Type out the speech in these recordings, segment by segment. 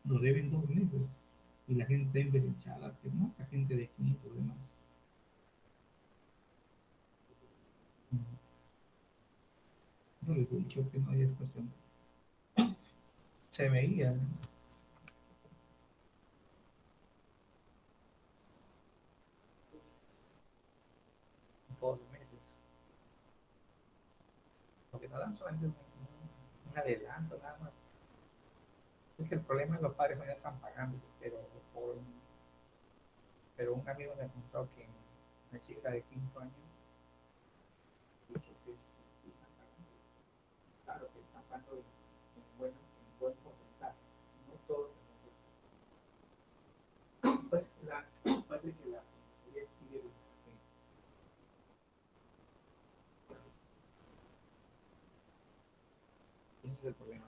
lo deben 2 meses. Y la gente está emberechada, que no, la gente de 500 demás. No les he dicho que no hay cuestión. Se veía, ¿no? 2 meses. Lo que no dan solamente un adelanto, nada más. Es que el problema es que los padres no ya están pagando, pero un amigo me contó que una chica de 5 años, claro que están pagando en buen porcentaje, no todo. Pues parece que la ese es el problema.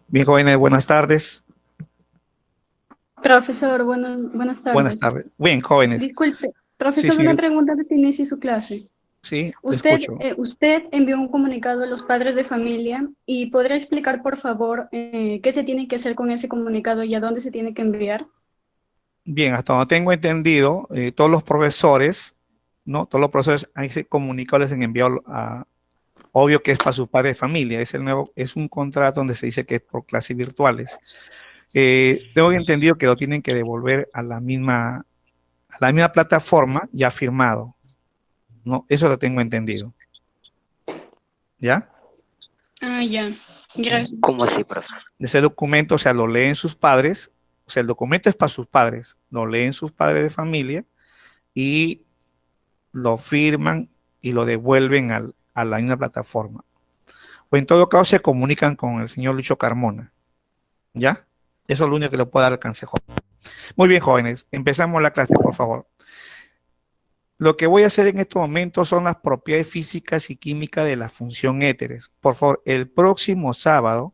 Bien, jóvenes, buenas tardes. Profesor, buenas Buenas tardes. tardes. Bien, jóvenes. Disculpe, Sí, profesor, sí, una pregunta antes que inicie su clase. sí, le Usted, escucho. usted envió un comunicado a los padres de familia y ¿podría explicar, por favor, qué se tiene que hacer con ese comunicado y a dónde se tiene que enviar? Bien, hasta donde tengo entendido, todos los profesores, ¿no? Todos los profesores han ese comunicado les han enviado a, obvio que es para sus padres de familia, es un contrato donde se dice que es por clases virtuales. Tengo entendido que lo tienen que devolver a la misma plataforma ya firmado, ¿no? Eso lo tengo entendido. ¿Ya? Ah, ya. Gracias. ¿Cómo así, profe? Ese documento, o sea, lo leen sus padres, o sea, el documento es para sus padres, lo leen sus padres de familia y lo firman y lo devuelven a la misma plataforma. O en todo caso se comunican con el señor Lucho Carmona. ¿Ya? Eso es lo único que le puedo dar al consejo. Muy bien, jóvenes, empezamos la clase, por favor. Lo que voy a hacer en estos momentos son las propiedades físicas y químicas de la función éteres. Por favor, el próximo sábado,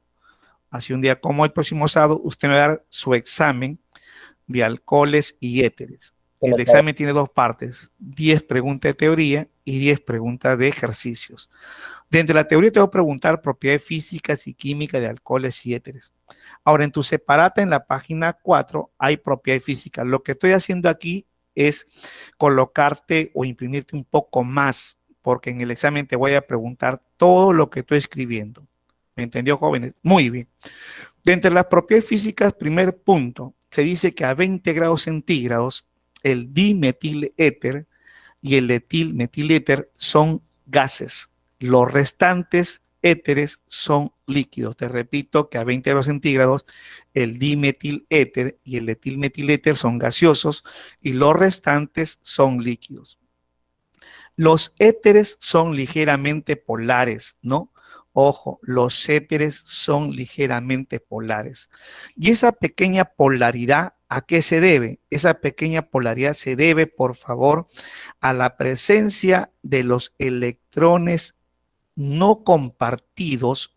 así un día como el próximo sábado, usted me va a dar su examen de alcoholes y éteres. El examen tiene 2 partes, 10 preguntas de teoría y 10 preguntas de ejercicios. Dentro de la teoría te voy a preguntar propiedades físicas y químicas de alcoholes y éteres. Ahora, en tu separata, en la página 4, hay propiedades físicas. Lo que estoy haciendo aquí es colocarte o imprimirte un poco más, porque en el examen te voy a preguntar todo lo que estoy escribiendo. ¿Me entendió, jóvenes? Muy bien. Dentro de las propiedades físicas, primer punto, se dice que a 20 grados centígrados el dimetiléter y el etilmetiléter son gases. Los restantes éteres son líquidos. Te repito que a 20 grados centígrados el dimetiléter y el etilmetiléter son gaseosos y los restantes son líquidos. Los éteres son ligeramente polares, ¿no? Ojo, los éteres son ligeramente polares. Y esa pequeña polaridad, ¿a qué se debe? Esa pequeña polaridad se debe, por favor, a la presencia de los electrones no compartidos,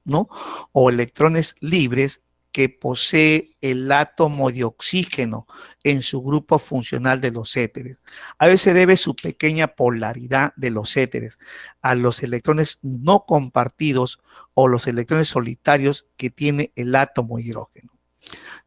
¿no? O electrones libres que posee el átomo de oxígeno en su grupo funcional de los éteres. A veces debe su pequeña polaridad de los éteres a los electrones no compartidos o los electrones solitarios que tiene el átomo de hidrógeno.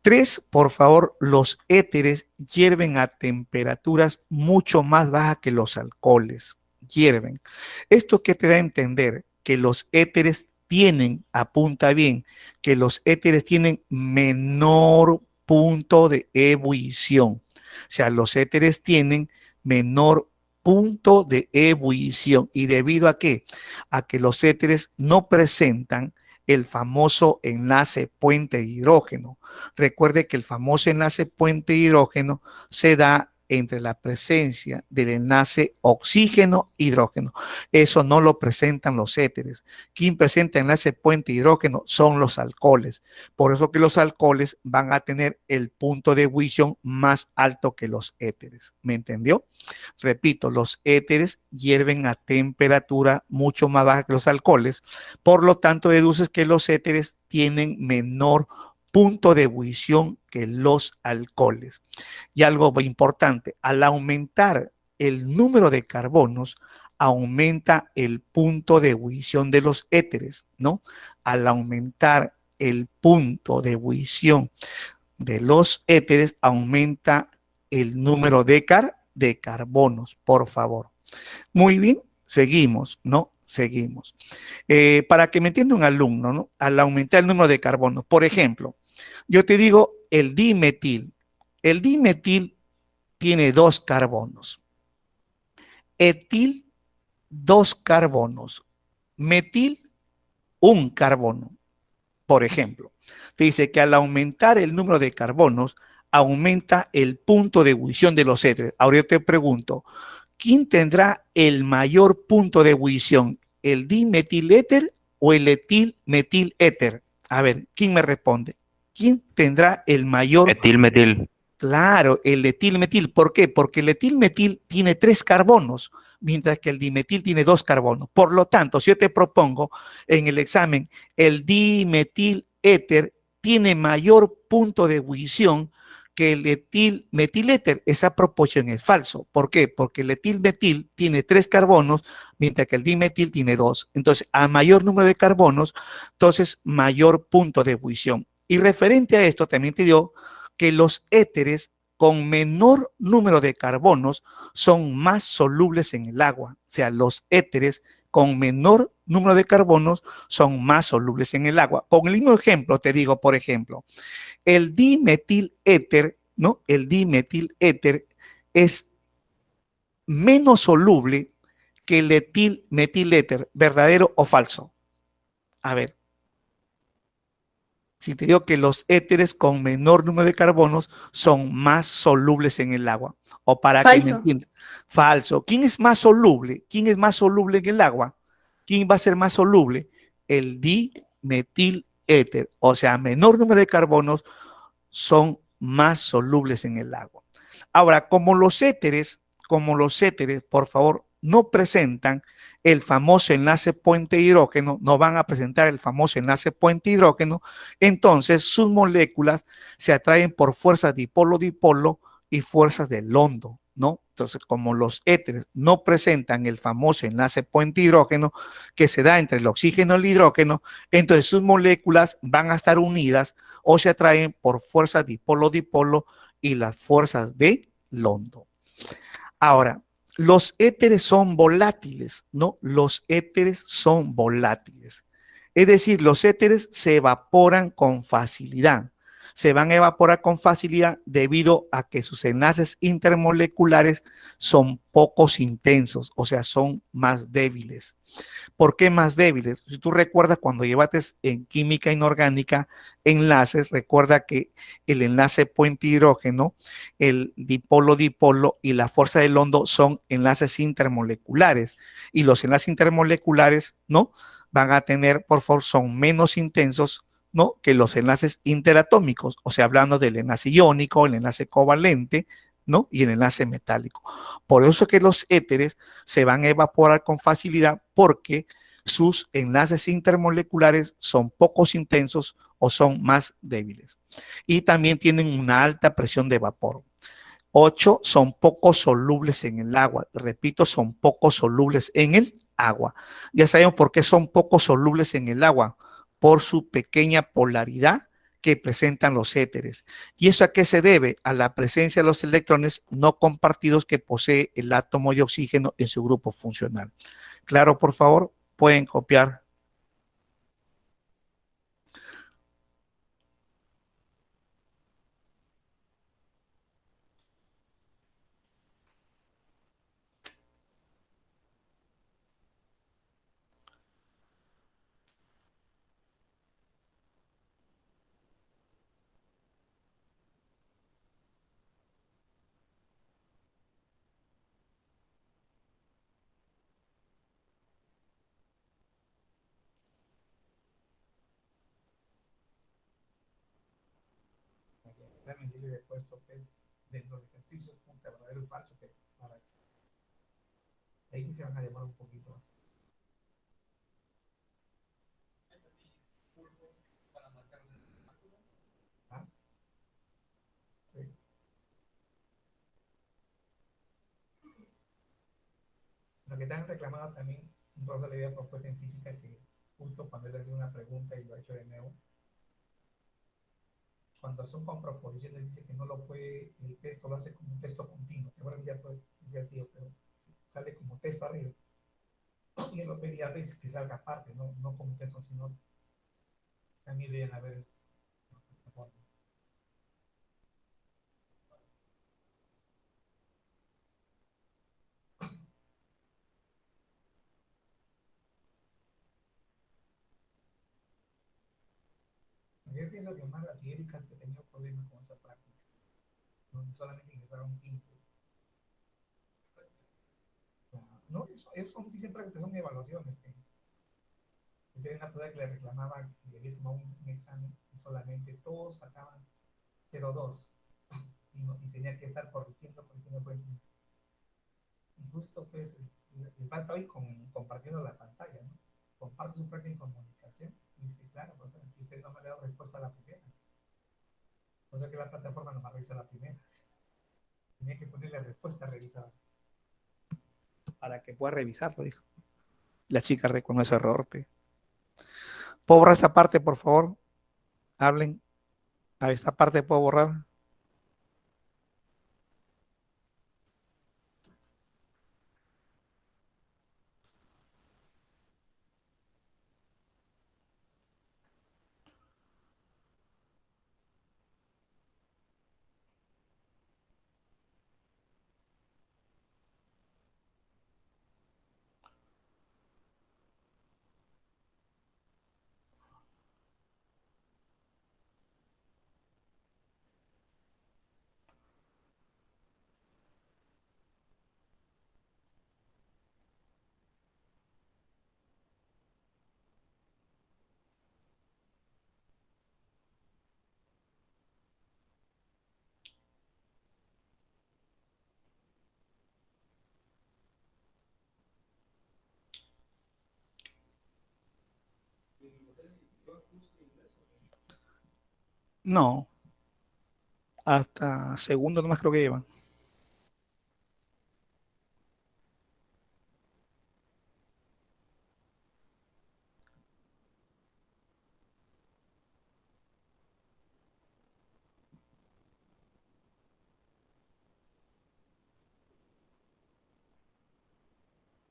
3, por favor, los éteres hierven a temperaturas mucho más bajas que los alcoholes. Hierven. ¿Esto qué te da a entender? Que los éteres tienen, apunta bien, que los éteres tienen menor punto de ebullición. O sea, los éteres tienen menor punto de ebullición. ¿Y debido a qué? A que los éteres no presentan el famoso enlace puente de hidrógeno. Recuerde que el famoso enlace puente de hidrógeno se da entre la presencia del enlace oxígeno-hidrógeno. Eso no lo presentan los éteres. Quien presenta enlace puente de hidrógeno son los alcoholes. Por eso que los alcoholes van a tener el punto de ebullición más alto que los éteres. ¿Me entendió? Repito, los éteres hierven a temperatura mucho más baja que los alcoholes. Por lo tanto, deduces que los éteres tienen menor punto de ebullición que los alcoholes. Y algo importante, al aumentar el número de carbonos, aumenta el punto de ebullición de los éteres, ¿no? Al aumentar el punto de ebullición de los éteres, aumenta el número de carbonos, por favor. Muy bien, seguimos, ¿no? Seguimos. Para que me entienda un alumno, ¿no? Al aumentar el número de carbonos, por ejemplo, yo te digo el dimetil. El dimetil tiene 2 carbonos. Etil, 2 carbonos. Metil, 1 carbono. Por ejemplo, te dice que al aumentar el número de carbonos, aumenta el punto de ebullición de los éteres. Ahora yo te pregunto, ¿quién tendrá el mayor punto de ebullición? ¿El dimetiléter o el etilmetiléter? A ver, ¿quién me responde? ¿Quién tendrá el mayor? Metil, metil. Claro, el etilmetil. ¿Por qué? Porque el etilmetil tiene 3 carbonos, mientras que el dimetil tiene 2 carbonos. Por lo tanto, si yo te propongo en el examen, el dimetiléter tiene mayor punto de ebullición que el etilmetiléter. Esa proporción es falso. ¿Por qué? Porque el etilmetil tiene 3 carbonos, mientras que el dimetil tiene 2. Entonces, a mayor número de carbonos, entonces mayor punto de ebullición. Y referente a esto, también te dio que los éteres con menor número de carbonos son más solubles en el agua. O sea, los éteres con menor número de carbonos son más solubles en el agua. Con el mismo ejemplo, te digo, por ejemplo, el dimetiléter, ¿no? El dimetiléter es menos soluble que el etilmetiléter, ¿verdadero o falso? A ver, si te digo que los éteres con menor número de carbonos son más solubles en el agua. O para que me Falso. entiendan, falso. ¿Quién es más soluble? ¿Quién es más soluble en el agua? ¿Quién va a ser más soluble? El dimetiléter. O sea, menor número de carbonos son más solubles en el agua. Ahora, como los éteres, por favor, no presentan el famoso enlace puente hidrógeno, no van a presentar el famoso enlace puente hidrógeno, entonces sus moléculas se atraen por fuerzas dipolo-dipolo y fuerzas de London, ¿no? Entonces, como los éteres no presentan el famoso enlace puente hidrógeno que se da entre el oxígeno y el hidrógeno, entonces sus moléculas van a estar unidas o se atraen por fuerzas dipolo-dipolo y las fuerzas de London. Ahora, los éteres son volátiles, ¿no? Los éteres son volátiles. Es decir, los éteres se evaporan con facilidad. Se van a evaporar con facilidad debido a que sus enlaces intermoleculares son pocos intensos, o sea, son más débiles. ¿Por qué más débiles? Si tú recuerdas cuando llevaste en química inorgánica enlaces, recuerda que el enlace puente hidrógeno, el dipolo-dipolo y la fuerza de London son enlaces intermoleculares y los enlaces intermoleculares, ¿no? Van a tener, por favor, son menos intensos, ¿no? Que los enlaces interatómicos, o sea, hablando del enlace iónico, el enlace covalente, ¿no? Y el enlace metálico. Por eso es que los éteres se van a evaporar con facilidad porque sus enlaces intermoleculares son pocos intensos o son más débiles. Y también tienen una alta presión de vapor. 8 son poco solubles en el agua. Repito, son poco solubles en el agua. Ya sabemos por qué son poco solubles en el agua. Por su pequeña polaridad que presentan los éteres. ¿Y eso a qué se debe? A la presencia de los electrones no compartidos que posee el átomo de oxígeno en su grupo funcional. Claro, por favor, pueden copiar. Déjame decirle después esto que es dentro del ejercicio, punta, verdadero y falso, que para ahí sí se van a llamar un poquito más. Para marcar el máximo. ¿Ah? Sí. Lo que te han reclamado también, un profesor le había propuesto en física que justo cuando él hacía una pregunta y lo ha hecho de nuevo, cuando son con proposiciones dice que no lo puede, el texto lo hace como un texto continuo. Seguramente ya puede decir tío, pero sale como texto arriba. Y él lo pedía a veces que salga aparte, no, no como texto, sino también deben haber esta forma. Yo pienso que más las científicas que he tenido problemas con esa práctica, donde solamente ingresaron 15. No, eso dicen que son evaluaciones. Que yo una persona que le reclamaba que había tomado un examen y solamente todos sacaban 0,2 y, no, y tenía que estar corrigiendo porque no fue. Y justo pues el padre está hoy compartiendo la pantalla, ¿no? Comparte su práctica en comunicación y dice, claro, pues, si usted no me ha dado respuesta a la primera, o sea que la plataforma no me revisa la primera, tenía que ponerle respuesta revisada para que pueda revisarlo, dijo. La chica reconoce error. Pe. ¿Puedo borrar esta parte, por favor? Hablen. A esta parte puedo borrar. No, hasta segundo nomás creo que llevan.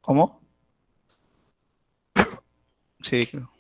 ¿Cómo? Sí, creo.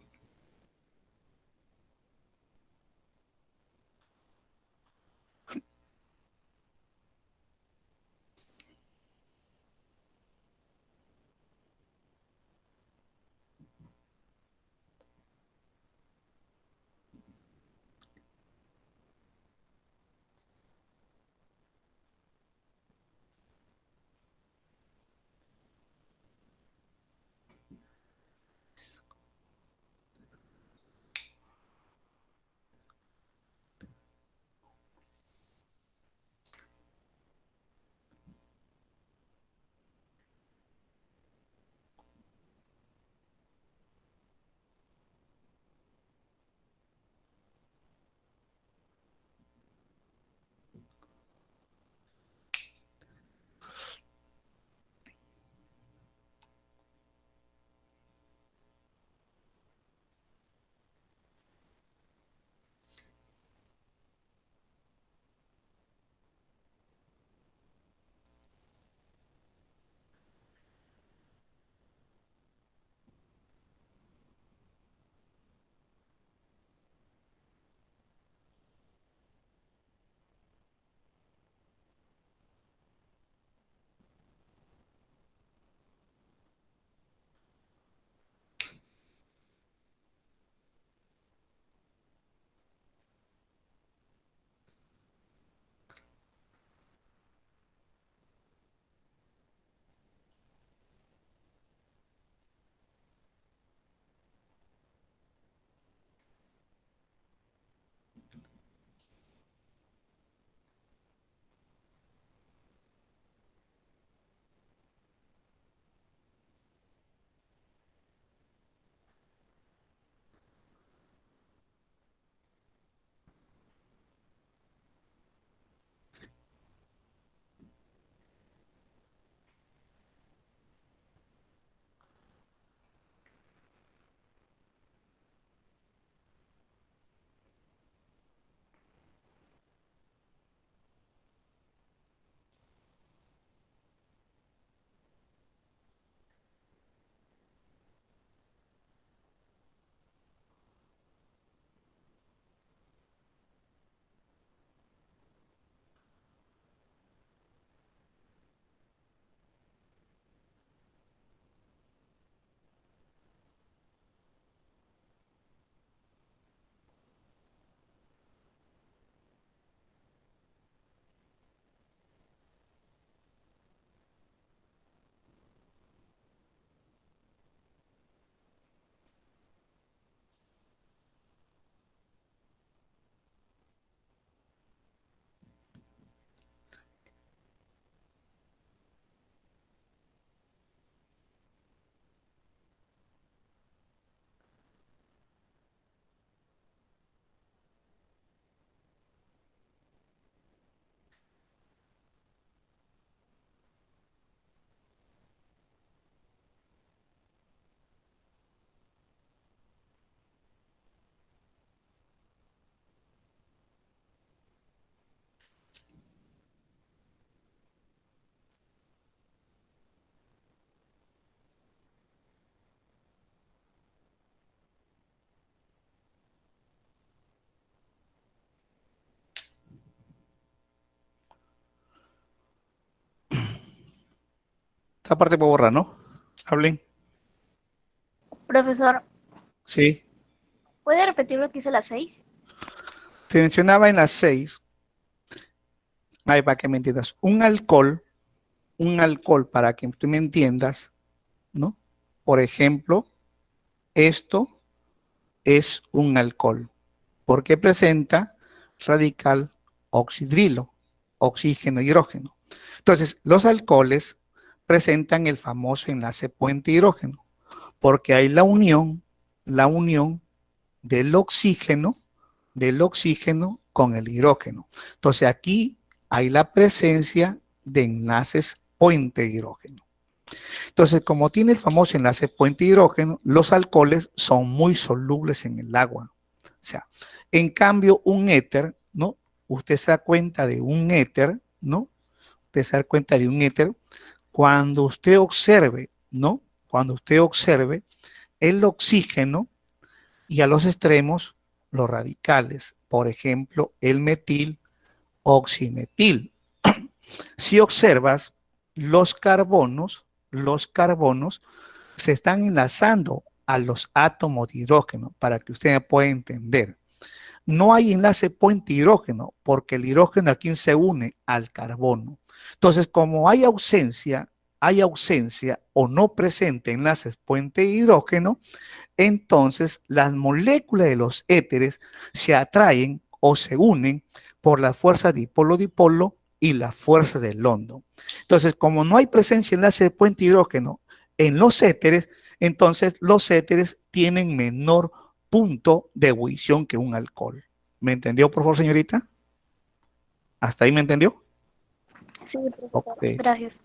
Esta parte puedo borrar, ¿no? Hablen. Profesor, Sí. ¿puede repetir lo que hice a las 6? Te mencionaba en las 6, ay, para que me entiendas, un alcohol, para que tú me entiendas, ¿no? Por ejemplo, esto es un alcohol, porque presenta radical oxidrilo, oxígeno, hidrógeno. Entonces, los alcoholes presentan el famoso enlace puente hidrógeno, porque hay la unión del oxígeno con el hidrógeno. Entonces, aquí hay la presencia de enlaces puente hidrógeno. Entonces, como tiene el famoso enlace puente hidrógeno, los alcoholes son muy solubles en el agua. O sea, en cambio, un éter, ¿no? Usted se da cuenta de un éter, ¿no? Usted se da cuenta de un éter cuando usted observe, ¿no? Cuando usted observe el oxígeno y a los extremos los radicales. Por ejemplo, el metil, oximetil. Si observas, los carbonos se están enlazando a los átomos de hidrógeno para que usted pueda entender. No hay enlace puente hidrógeno porque el hidrógeno aquí se une al carbono. Entonces, como hay ausencia o no presente enlaces puente hidrógeno, entonces las moléculas de los éteres se atraen o se unen por las fuerzas dipolo-dipolo y la fuerza del London. Entonces, como no hay presencia de enlace de puente hidrógeno en los éteres, entonces los éteres tienen menor punto de ebullición que un alcohol. ¿Me entendió, por favor, señorita? ¿Hasta ahí me entendió? Sí, profesor. Ok. Gracias.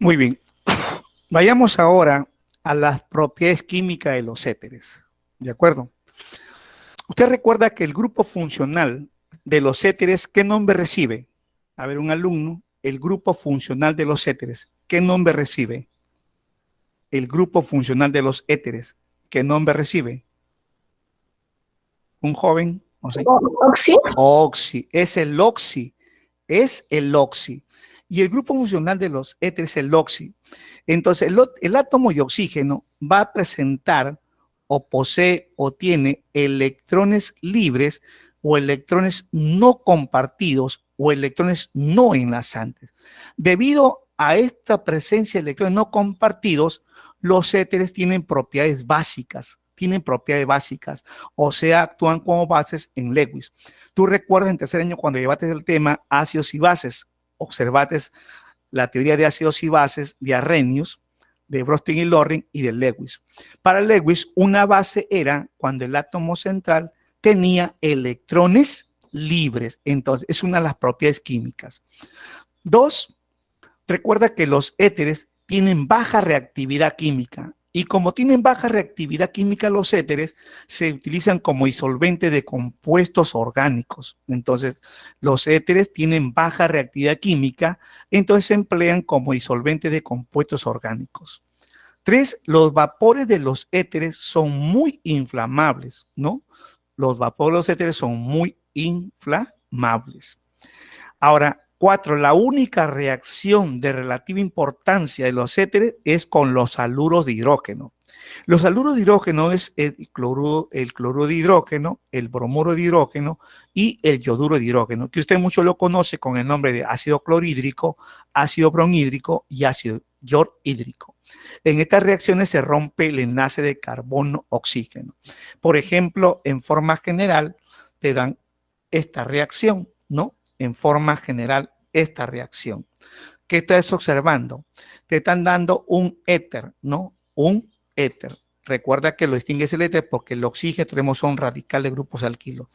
Muy bien. Vayamos ahora a las propiedades químicas de los éteres. ¿De acuerdo? Usted recuerda que el grupo funcional de los éteres, ¿qué nombre recibe? A ver, un alumno, el grupo funcional de los éteres, ¿qué nombre recibe? El grupo funcional de los éteres, ¿qué nombre recibe? Un joven, no sé. Oxi. Oxi, es el oxi, es el oxi. Y el grupo funcional de los éteres es el oxi. Entonces, el átomo de oxígeno va a presentar o posee o tiene electrones libres o electrones no compartidos o electrones no enlazantes. Debido a esta presencia de electrones no compartidos, los éteres tienen propiedades básicas, o sea, actúan como bases en Lewis. Tú recuerdas en tercer año cuando llevaste el tema ácidos y bases, observaste la teoría de ácidos y bases de Arrhenius, de Bronsted y Loring y de Lewis. Para Lewis, una base era cuando el átomo central tenía electrones libres. Entonces, es una de las propiedades químicas. Dos, recuerda que los éteres tienen baja reactividad química y como tienen baja reactividad química los éteres, se utilizan como disolvente de compuestos orgánicos. Entonces, los éteres tienen baja reactividad química, entonces se emplean como disolvente de compuestos orgánicos. Tres, los vapores de los éteres son muy inflamables, ¿no? Los vapores de los éteres son muy inflamables. Ahora, cuatro, la única reacción de relativa importancia de los éteres es con los haluros de hidrógeno. Los haluros de hidrógeno es el cloruro de hidrógeno, el bromuro de hidrógeno y el yoduro de hidrógeno, que usted mucho lo conoce con el nombre de ácido clorhídrico, ácido bromhídrico y ácido yorhídrico. En estas reacciones se rompe el enlace de carbono-oxígeno. Por ejemplo, en forma general, te dan esta reacción, ¿no? En forma general, esta reacción. ¿Qué estás observando? Te están dando un éter, ¿no? Un éter. Recuerda que lo distingues el éter porque el oxígeno tenemos son radicales de grupos alquilos.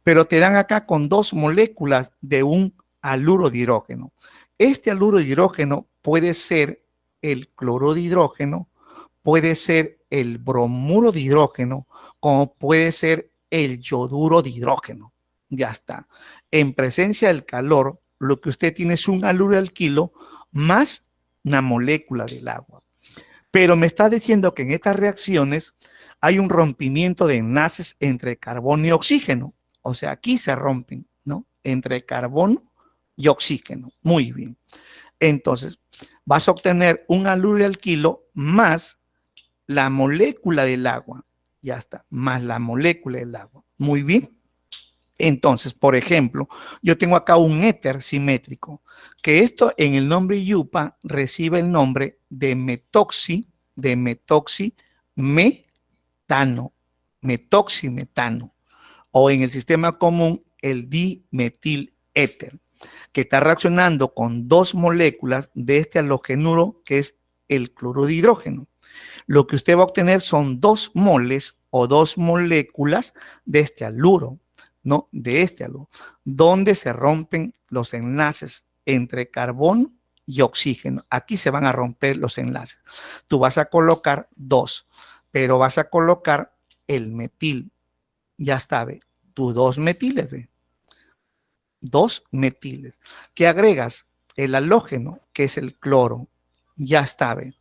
Pero te dan acá con dos moléculas de un haluro de hidrógeno. Este haluro de hidrógeno puede ser el cloruro de hidrógeno, puede ser el bromuro de hidrógeno, como puede ser el yoduro de hidrógeno. Ya está. En presencia del calor, lo que usted tiene es un haluro alquilo más una molécula del agua. Pero me está diciendo que en estas reacciones hay un rompimiento de enlaces entre carbono y oxígeno. O sea, aquí se rompen, ¿no? Entre carbono y oxígeno. Muy bien. Entonces, vas a obtener un haluro alquilo más la molécula del agua. Ya está, más la molécula del agua. Muy bien. Entonces, por ejemplo, yo tengo acá un éter simétrico, que esto en el nombre yupa recibe el nombre de metoximetano, metoximetano, o en el sistema común el dimetiléter, que está reaccionando con dos moléculas de este halogenuro que es el cloruro de hidrógeno. Lo que usted va a obtener son 2 moles o 2 moléculas de este haluro, ¿no? De este haluro, donde se rompen los enlaces entre carbono y oxígeno. Aquí se van a romper los enlaces. Tú vas a colocar 2, pero vas a colocar el metil. Ya está, ¿ve? Tus 2 metiles, ¿ve? 2 metiles. ¿Qué agregas? El halógeno, que es el cloro. Ya está, ¿ve?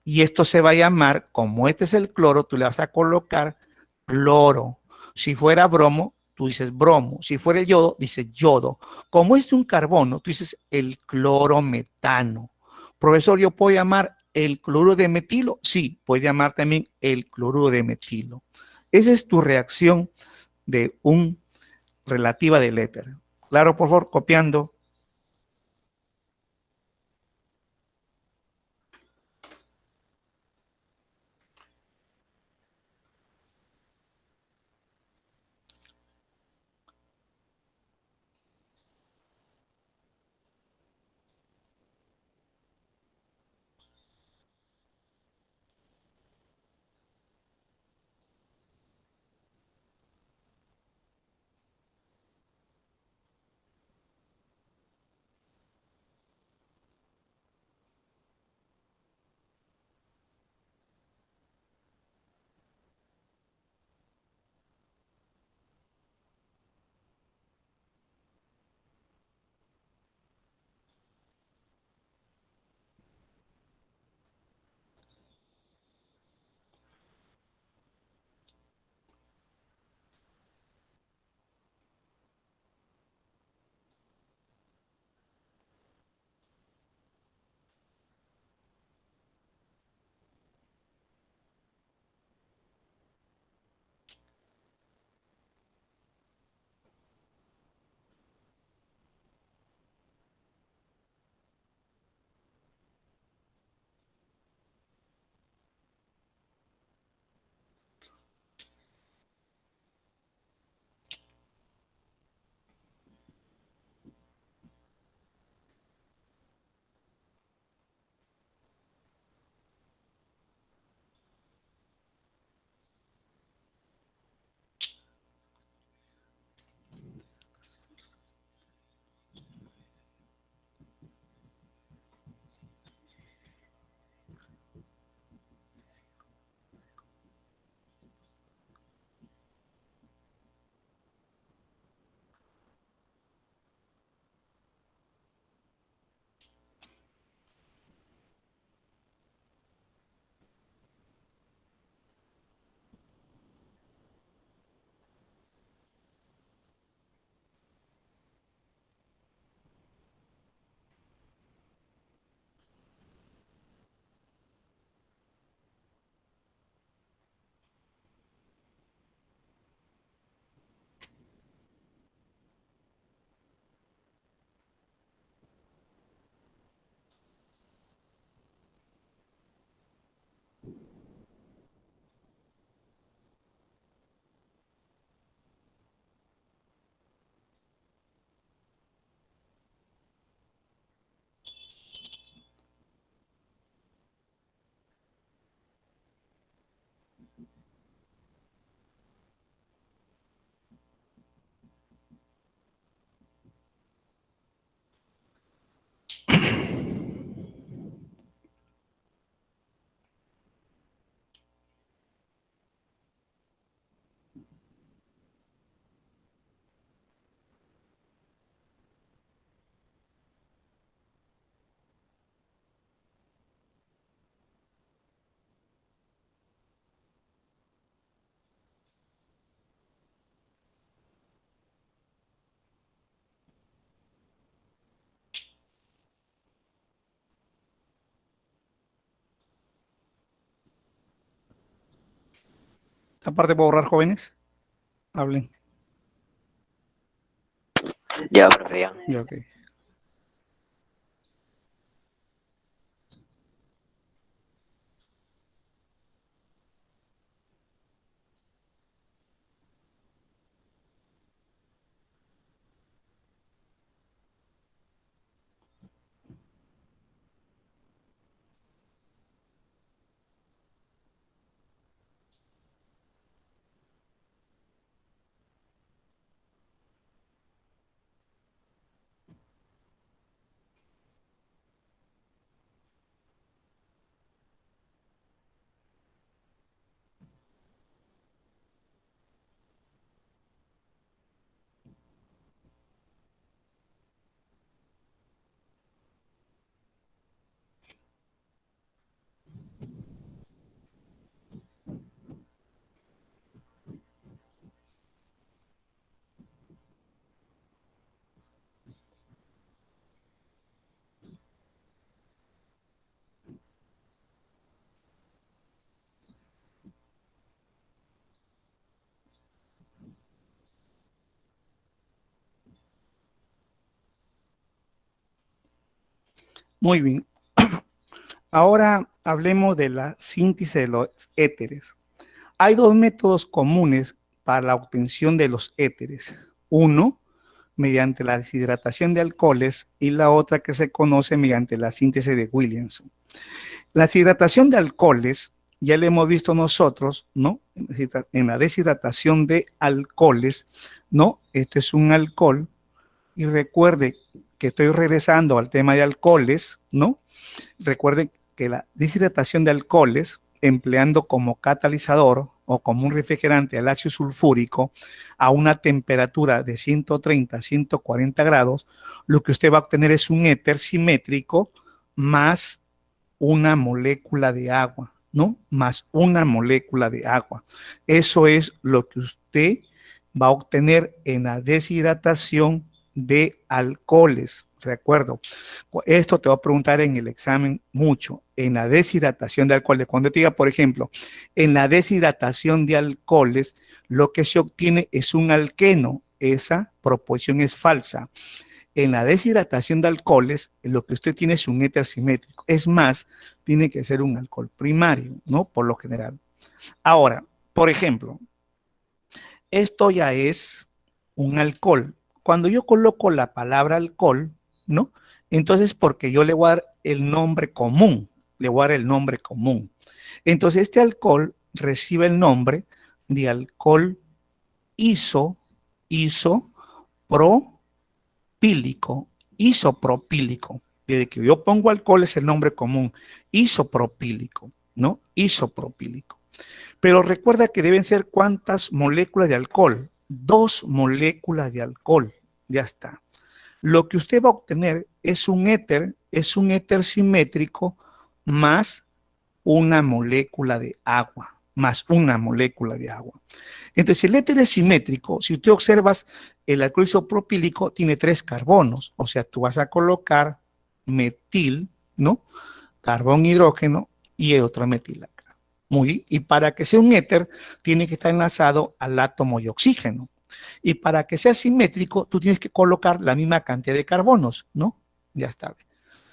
Y esto se va a llamar, como este es el cloro, tú le vas a colocar cloro. Si fuera bromo, tú dices bromo. Si fuera el yodo, dices yodo. Como es un carbono, tú dices el clorometano. Profesor, ¿yo puedo llamar el cloruro de metilo? Sí, puedes llamar también el cloruro de metilo. Esa es tu reacción de un relativa del éter. Claro, por favor, copiando. Esta parte puedo borrar, jóvenes. Hablen. Ya, profe, ya. Ya, ok. Muy bien. Ahora hablemos de la síntesis de los éteres. Hay dos métodos comunes para la obtención de los éteres. Uno, mediante la deshidratación de alcoholes, y la otra que se conoce mediante la síntesis de Williamson. La deshidratación de alcoholes, ya lo hemos visto nosotros, ¿no? En la deshidratación de alcoholes, ¿no? Esto es un alcohol, y recuerde que estoy regresando al tema de alcoholes, ¿no? Recuerden que la deshidratación de alcoholes, empleando como catalizador o como un refrigerante el ácido sulfúrico a una temperatura de 130 a 140 grados, lo que usted va a obtener es un éter simétrico más una molécula de agua, ¿no? Más una molécula de agua. Eso es lo que usted va a obtener en la deshidratación de alcoholes. Recuerdo, esto te va a preguntar en el examen mucho, en la deshidratación de alcoholes. Cuando te diga, por ejemplo, en la deshidratación de alcoholes, lo que se obtiene es un alqueno. Esa proporción es falsa. En la deshidratación de alcoholes, lo que usted tiene es un éter simétrico. Es más, tiene que ser un alcohol primario, ¿no? Por lo general. Ahora, por ejemplo, esto ya es un alcohol. Cuando yo coloco la palabra alcohol, ¿no? Entonces, porque yo le voy a dar el nombre común, le voy a dar el nombre común. Entonces, este alcohol recibe el nombre de alcohol isopropílico, isopropílico. Desde que yo pongo alcohol es el nombre común, isopropílico, ¿no? Isopropílico. Pero recuerda que deben ser ¿cuántas moléculas de alcohol? Dos moléculas de alcohol. Ya está. Lo que usted va a obtener es un éter simétrico más una molécula de agua, más una molécula de agua. Entonces, el éter es simétrico. Si usted observas, el alcohol isopropílico tiene tres carbonos. O sea, tú vas a colocar metil, ¿no? Carbón, hidrógeno y otra metila. Y para que sea un éter, tiene que estar enlazado al átomo de oxígeno. Y para que sea simétrico, tú tienes que colocar la misma cantidad de carbonos, ¿no? Ya está.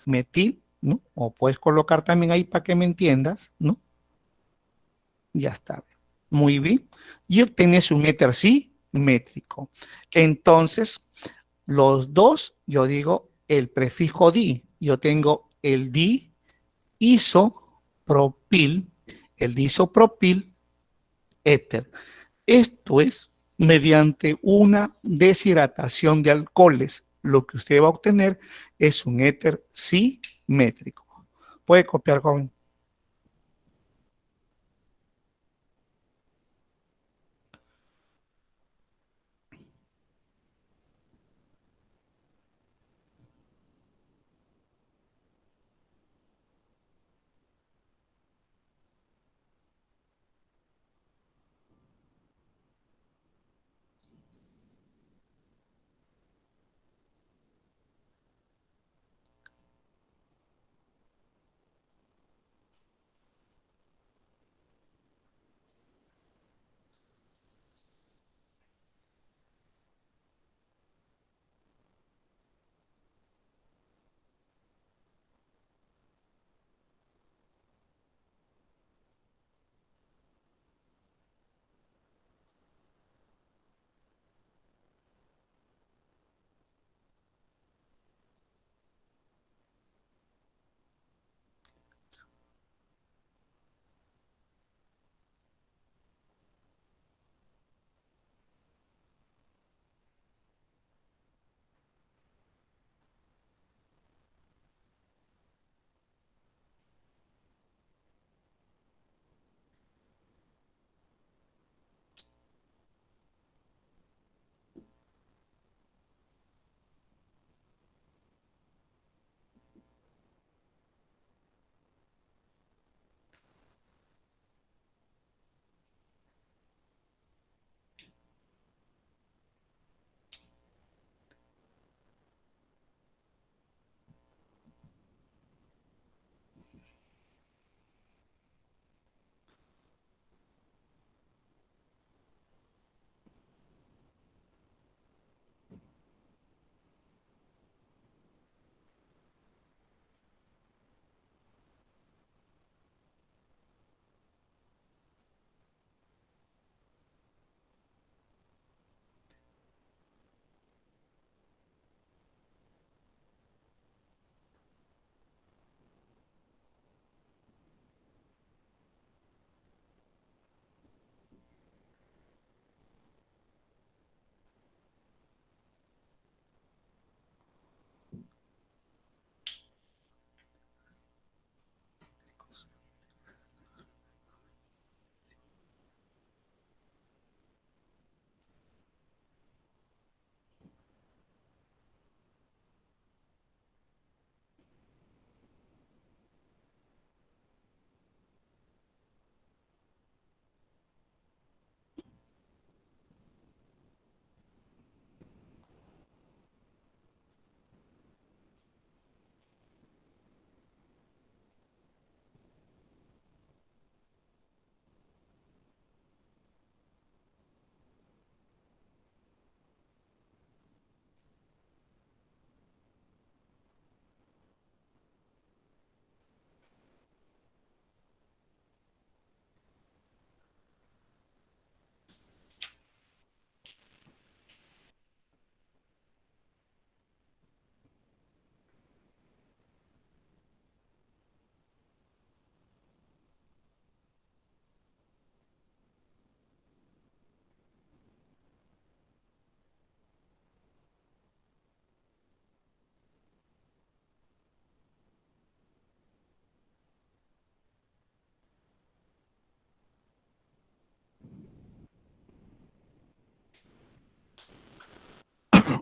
Metil, ¿no? O puedes colocar también ahí para que me entiendas, ¿no? Ya está. Muy bien. Y obtienes un éter simétrico. Entonces, los dos, yo digo el prefijo di. Yo tengo el di isopropil, el disopropil éter. Esto es mediante una deshidratación de alcoholes. Lo que usted va a obtener es un éter simétrico. Puede copiar, joven.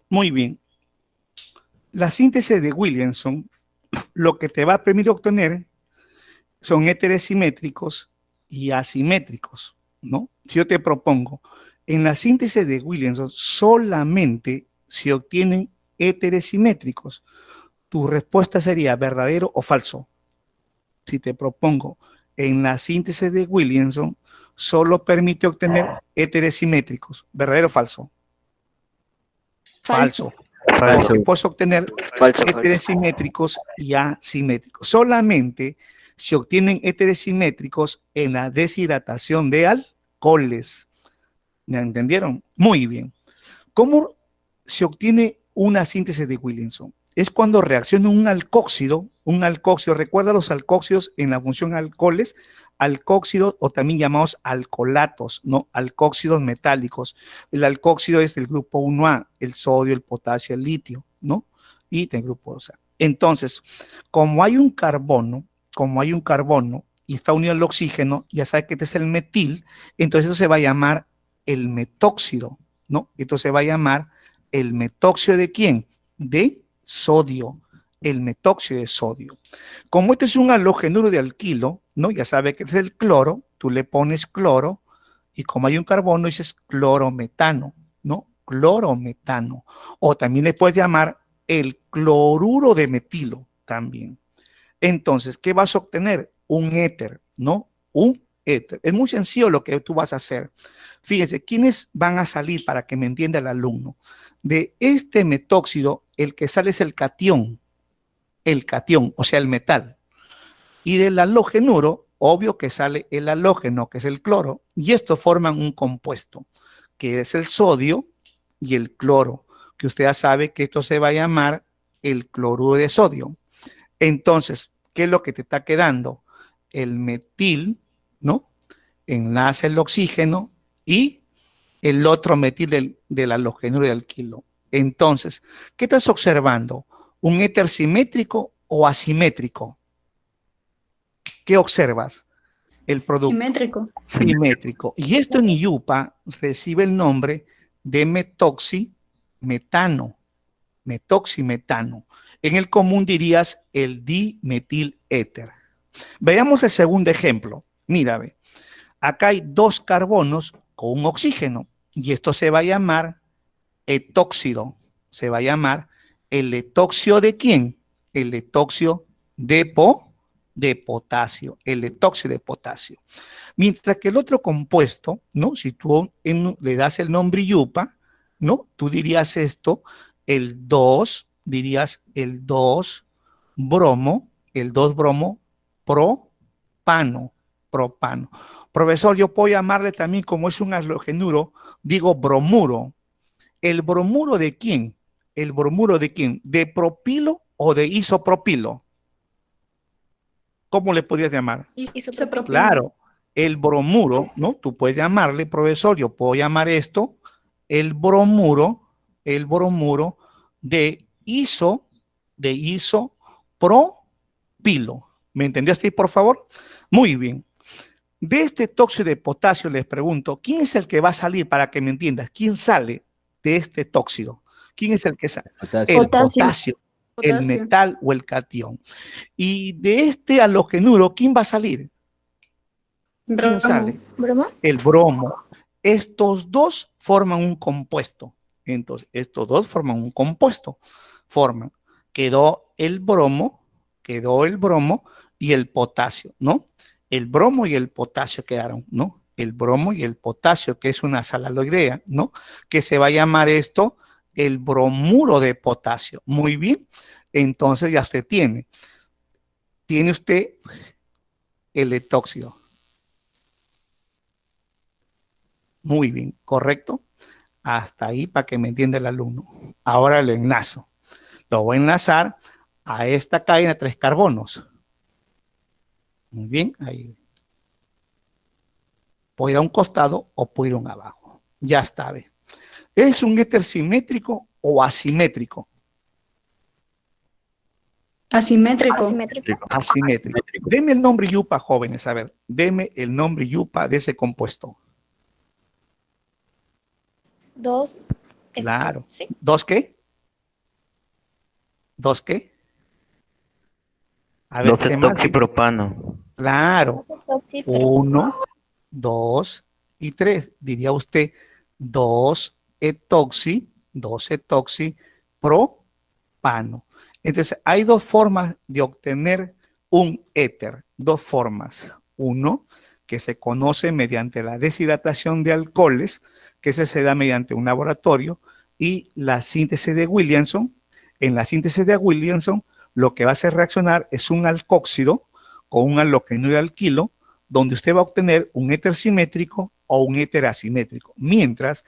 Muy bien. La síntesis de Williamson lo que te va a permitir obtener son éteres simétricos y asimétricos, ¿no? Si yo te propongo, en la síntesis de Williamson solamente se obtienen éteres simétricos, tu respuesta sería verdadero o falso. Si te propongo, en la síntesis de Williamson solo permite obtener éteres simétricos, ¿verdadero o falso? Falso. Falso. Porque puedes obtener Falso, éteres falso. simétricos y asimétricos. Solamente se obtienen éteres simétricos en la deshidratación de alcoholes. ¿Me entendieron? Muy bien. ¿Cómo se obtiene una síntesis de Williamson? Es cuando reacciona un alcóxido, recuerda los alcóxidos en la función alcoholes, alcóxidos o también llamados alcolatos, ¿no? Alcóxidos metálicos. El alcóxido es del grupo 1A, el sodio, el potasio, el litio, ¿no? Y del grupo 2A. Entonces, como hay un carbono y está unido al oxígeno, ya sabes que este es el metil, entonces eso se va a llamar el metóxido, ¿no? Entonces se va a llamar el metóxido ¿de quién? De sodio, el metóxido de sodio. Como este es un halogenuro de alquilo, ¿no? Ya sabes que este es el cloro, tú le pones cloro y como hay un carbono dices clorometano, ¿no? Clorometano. O también le puedes llamar el cloruro de metilo también. Entonces, ¿qué vas a obtener? Un éter, ¿no? Un éter. Es muy sencillo lo que tú vas a hacer. Fíjense, ¿quiénes van a salir para que me entienda el alumno? De este metóxido, el que sale es el catión, o sea, el metal. Y del halógenuro, obvio que sale el halógeno, que es el cloro, y estos forman un compuesto, que es el sodio y el cloro, que usted ya sabe que esto se va a llamar el cloruro de sodio. Entonces, ¿qué es lo que te está quedando? El metil, ¿no? Enlace el oxígeno y el otro metil del halógeno de alquilo. Entonces, ¿qué estás observando? ¿Un éter simétrico o asimétrico? ¿Qué observas? El producto Simétrico. simétrico. Y esto en IUPA recibe el nombre de metoximetano. Metoximetano. En el común dirías el dimetiléter. Veamos el segundo ejemplo. Mira, ve. Acá hay dos carbonos con un oxígeno y esto se va a llamar etóxido. Se va a llamar el etóxido ¿de quién? El etóxido de potasio. El etóxido de potasio. Mientras que el otro compuesto, ¿no? Si tú le das el nombre IUPA, ¿no? Tú dirías esto, dirías el 2 bromo, propano. Profesor, yo puedo llamarle también, como es un halogenuro, digo bromuro. ¿El bromuro de quién? ¿El bromuro de quién? ¿De propilo o de isopropilo? ¿Cómo le podrías llamar? Isopropilo. Claro, el bromuro, ¿no? Tú puedes llamarle, profesor, yo puedo llamar esto el bromuro de isopropilo. ¿Me entendiste, por favor? Muy bien. De este tóxido de potasio les pregunto, ¿quién es el que va a salir para que me entiendas? ¿Quién sale de este tóxido? ¿Quién es el que sale? Potasio. El potasio, el metal o el catión. Y de este halogenuro, ¿quién va a salir? ¿Quién sale? ¿Broma? El bromo. Estos dos forman un compuesto. Entonces, estos dos forman un compuesto. Quedó el bromo y el potasio, ¿no? El bromo y el potasio quedaron, ¿no? El bromo y el potasio, que es una salaloidea, ¿no? Que se va a llamar esto el bromuro de potasio. Muy bien. Entonces ya se tiene. Tiene usted el etóxido. Muy bien, correcto. Hasta ahí para que me entienda el alumno. Ahora lo enlazo. Lo voy a enlazar a esta cadena de 3 carbonos. Muy bien, ahí. Puedo ir a un costado o puedo ir a un abajo. Ya está, ¿ve? ¿Es un éter simétrico o asimétrico? Asimétrico. Asimétrico. Asimétrico. Deme el nombre IUPA, jóvenes. A ver, deme el nombre IUPA de ese compuesto. 2. Claro. ¿Sí? ¿2 qué? ¿Dos qué? A ver, 2 etoxipropano. claro. Sí, pero 1, 2 y 3. Diría usted 2 etoxipropano. Entonces, hay dos formas de obtener un éter. Dos formas. Uno, que se conoce mediante la deshidratación de alcoholes, que se da mediante un laboratorio, y la síntesis de Williamson. En la síntesis de Williamson, lo que va a hacer reaccionar es un alcóxido con un halogenuro alquilo, donde usted va a obtener un éter simétrico o un éter asimétrico. Mientras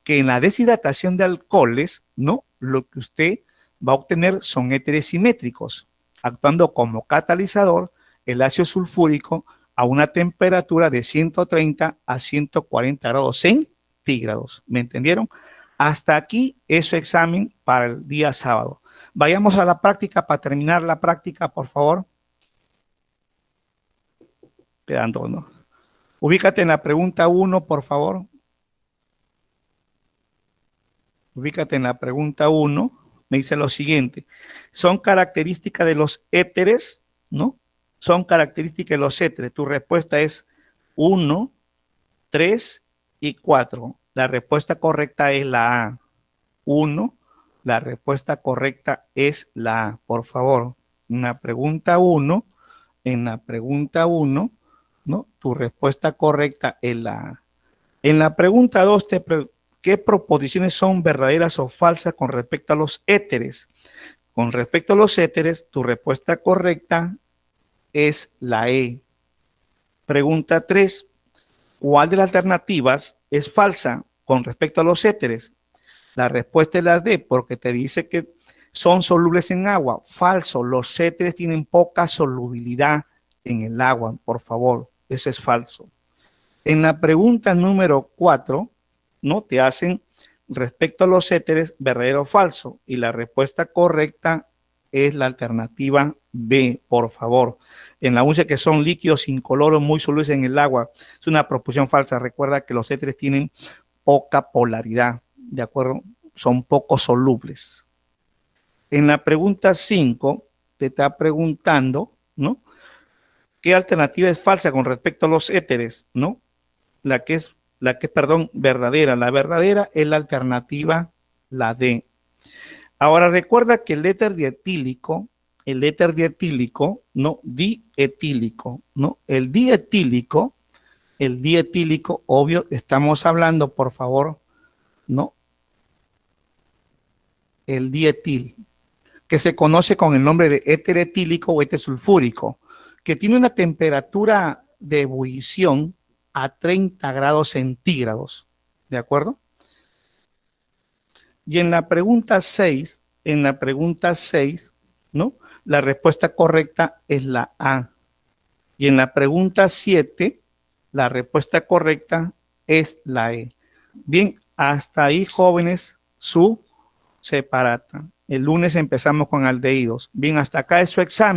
que en la deshidratación de alcoholes, ¿no? Lo que usted va a obtener son éteres simétricos, actuando como catalizador el ácido sulfúrico a una temperatura de 130 a 140 grados centígrados. ¿Me entendieron? Hasta aquí es su examen para el día sábado. Vayamos a la práctica para terminar la práctica, por favor. Quedando, ¿no? Ubícate en la pregunta 1, por favor. Ubícate en la pregunta 1. Me dice lo siguiente. Son características de los éteres, ¿no? Son características de los éteres. Tu respuesta es 1, 3 y 4. La respuesta correcta es la A. 1. La respuesta correcta es la A. Por favor, en la pregunta 1, ¿no? Tu respuesta correcta es la A. En la pregunta 2, ¿qué proposiciones son verdaderas o falsas con respecto a los éteres? Con respecto a los éteres, tu respuesta correcta es la E. Pregunta 3, ¿cuál de las alternativas es falsa con respecto a los éteres? La respuesta es la D, porque te dice que son solubles en agua. Falso, los éteres tienen poca solubilidad en el agua, por favor, eso es falso. En la pregunta número 4, ¿no? Te hacen respecto a los éteres, verdadero o falso, y la respuesta correcta es la alternativa B, por favor. En la UNCE, que son líquidos incoloros muy solubles en el agua, es una proposición falsa. Recuerda que los éteres tienen poca polaridad, ¿de acuerdo? Son poco solubles. En la pregunta 5, te está preguntando, ¿no? ¿Qué alternativa es falsa con respecto a los éteres, ¿no? La que es, verdadera. La verdadera es la alternativa, la D. Ahora recuerda que el éter dietílico, no, dietílico, ¿no? El dietílico, obvio, estamos hablando, por favor, ¿no? El dietil, que se conoce con el nombre de éter etílico o éter sulfúrico, que tiene una temperatura de ebullición a 30 grados centígrados, ¿de acuerdo? Y en la pregunta 6, ¿no? La respuesta correcta es la A. Y en la pregunta 7, la respuesta correcta es la E. Bien, hasta ahí, jóvenes, su separata. El lunes empezamos con aldehídos. Bien, hasta acá es su examen.